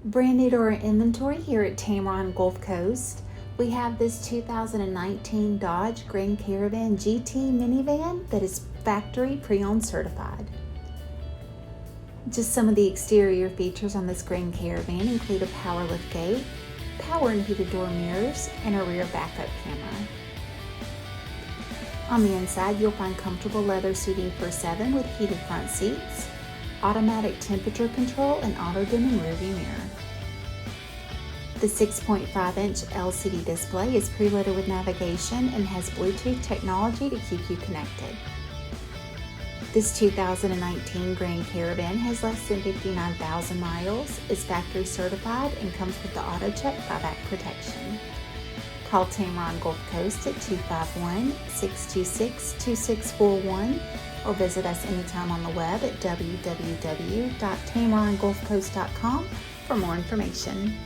Brand new to our inventory here at Tameron Gulf Coast, we have this 2019 Dodge Grand Caravan GT minivan that is factory pre-owned certified. Just some of the exterior features on this Grand Caravan include a power lift gate, power and heated door mirrors, and a rear backup camera. On the inside, you'll find comfortable leather seating for 7 with heated front seats, automatic temperature control, and auto-dimming rearview mirror. The 6.5-inch LCD display is preloaded with navigation and has Bluetooth technology to keep you connected. This 2019 Grand Caravan has less than 59,000 miles, is factory certified, and comes with the AutoCheck Buyback Protection. Call Tameron Gulf Coast at 251-626-2641 or visit us anytime on the web at www.tamerongulfcoast.com for more information.